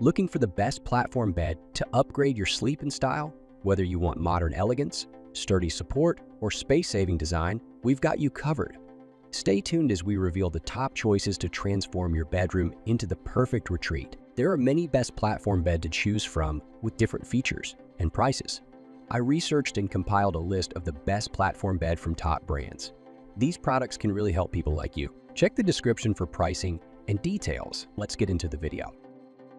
Looking for the best platform bed to upgrade your sleep and style? Whether you want modern elegance, sturdy support, or space-saving design, we've got you covered. Stay tuned as we reveal the top choices to transform your bedroom into the perfect retreat. There are many best platform bed to choose from with different features and prices. I researched and compiled a list of the best platform bed from top brands. These products can really help people like you. Check the description for pricing and details. Let's get into the video.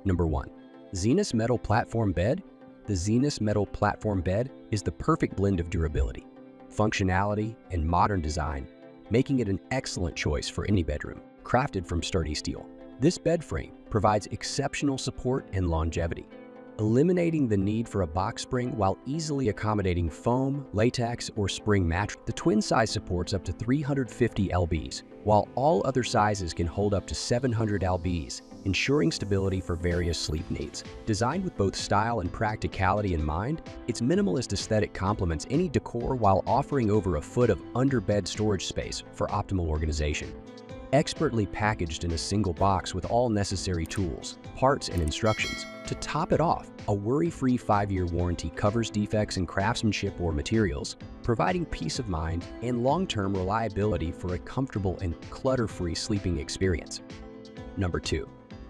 Number 1. Zenus Metal Platform Bed. The Zenus Metal Platform Bed is the perfect blend of durability, functionality, and modern design, making it an excellent choice for any bedroom. Crafted from sturdy steel, this bed frame provides exceptional support and longevity, eliminating the need for a box spring while easily accommodating foam, latex, or spring mattress. The twin size supports up to 350 lbs, while all other sizes can hold up to 700 lbs, ensuring stability for various sleep needs. Designed with both style and practicality in mind, its minimalist aesthetic complements any decor while offering over a foot of under-bed storage space for optimal organization. Expertly packaged in a single box with all necessary tools, parts, and instructions. To top it off, a worry-free 5-year warranty covers defects in craftsmanship or materials, providing peace of mind and long-term reliability for a comfortable and clutter-free sleeping experience. Number 2.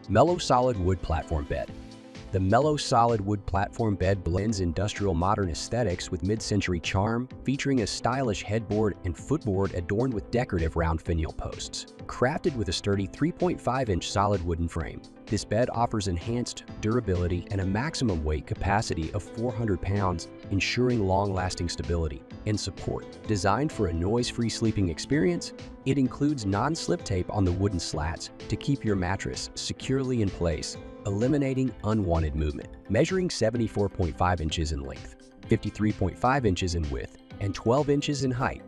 Mellow Solid Wood Platform Bed. The Mellow Solid Wood Platform Bed blends industrial modern aesthetics with mid-century charm, featuring a stylish headboard and footboard adorned with decorative round finial posts. Crafted with a sturdy 3.5-inch solid wooden frame, this bed offers enhanced durability and a maximum weight capacity of 400 pounds, ensuring long-lasting stability and support. Designed for a noise-free sleeping experience, it includes non-slip tape on the wooden slats to keep your mattress securely in place, eliminating unwanted movement. Measuring 74.5 inches in length, 53.5 inches in width, and 12 inches in height,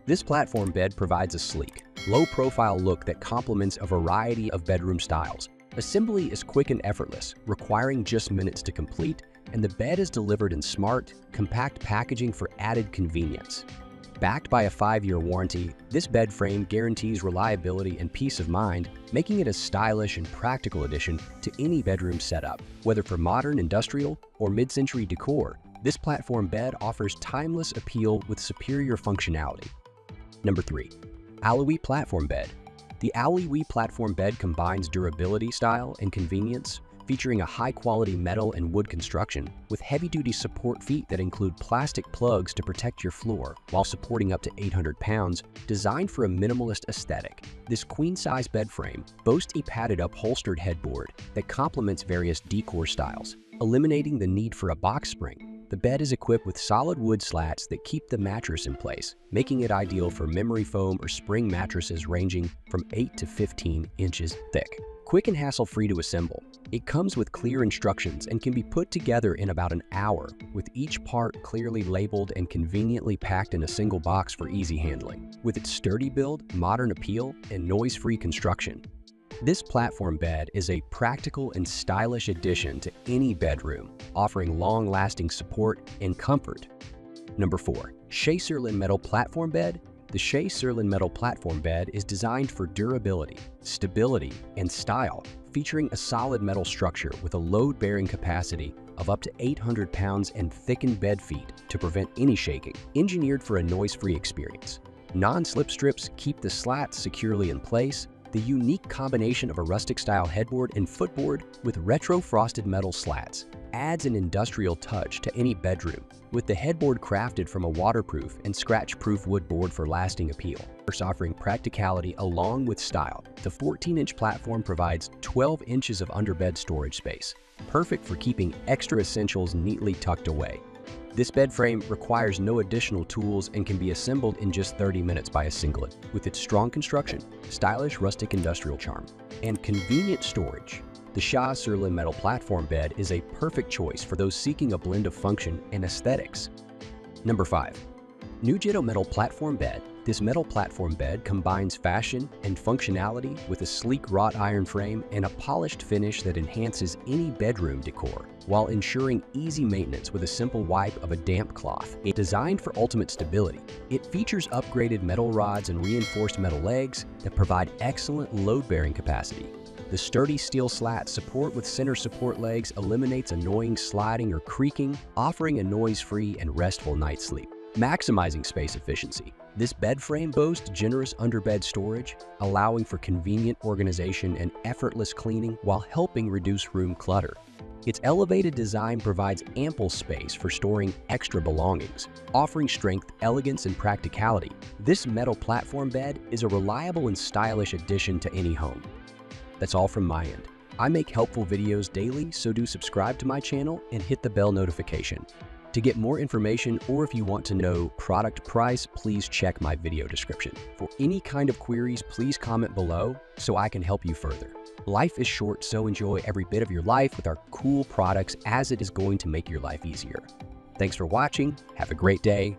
this platform bed provides a sleek, low-profile look that complements a variety of bedroom styles. Assembly is quick and effortless, requiring just minutes to complete, and the bed is delivered in smart, compact packaging for added convenience. Backed by a 5-year warranty, this bed frame guarantees reliability and peace of mind, making it a stylish and practical addition to any bedroom setup. Whether for modern, industrial, or mid-century decor, this platform bed offers timeless appeal with superior functionality. Number 3. Alloy Platform Bed. The Alloy Platform Bed combines durability, style, and convenience, featuring a high-quality metal and wood construction with heavy-duty support feet that include plastic plugs to protect your floor while supporting up to 800 pounds. Designed for a minimalist aesthetic, this queen-size bed frame boasts a padded upholstered headboard that complements various decor styles, eliminating the need for a box spring. The bed is equipped with solid wood slats that keep the mattress in place, making it ideal for memory foam or spring mattresses ranging from 8 to 15 inches thick. Quick and hassle-free to assemble, it comes with clear instructions and can be put together in about an hour, with each part clearly labeled and conveniently packed in a single box for easy handling. With its sturdy build, modern appeal, and noise-free construction, this platform bed is a practical and stylish addition to any bedroom, offering long-lasting support and comfort. Number 4. Shea Serlin Metal Platform Bed. The Shea Serlin Metal Platform Bed is designed for durability, stability, and style, featuring a solid metal structure with a load-bearing capacity of up to 800 pounds and thickened bed feet to prevent any shaking. Engineered for a noise-free experience, non-slip strips keep the slats securely in place. The unique combination of a rustic-style headboard and footboard with retro-frosted metal slats adds an industrial touch to any bedroom, with the headboard crafted from a waterproof and scratch-proof wood board for lasting appeal. Offering practicality along with style, the 14-inch platform provides 12 inches of underbed storage space, perfect for keeping extra essentials neatly tucked away. This bed frame requires no additional tools and can be assembled in just 30 minutes by a singlet. With its strong construction, stylish rustic industrial charm, and convenient storage, the Shea Serlin Metal Platform Bed is a perfect choice for those seeking a blend of function and aesthetics. Number 5. Nugito Metal Platform Bed. This metal platform bed combines fashion and functionality with a sleek wrought iron frame and a polished finish that enhances any bedroom decor, while ensuring easy maintenance with a simple wipe of a damp cloth. It's designed for ultimate stability. It features upgraded metal rods and reinforced metal legs that provide excellent load-bearing capacity, The sturdy steel slat support with center support legs eliminates annoying sliding or creaking, offering a noise-free and restful night's sleep. Maximizing space efficiency. This bed frame boasts generous underbed storage, allowing for convenient organization and effortless cleaning while helping reduce room clutter. Its elevated design provides ample space for storing extra belongings, offering strength, elegance, and practicality. This metal platform bed is a reliable and stylish addition to any home. That's all from my end. I make helpful videos daily, so do subscribe to my channel and hit the bell notification. To get more information, or if you want to know product price, please check my video description. For any kind of queries, please comment below so I can help you further. Life is short, so enjoy every bit of your life with our cool products, as it is going to make your life easier. Thanks for watching. Have a great day.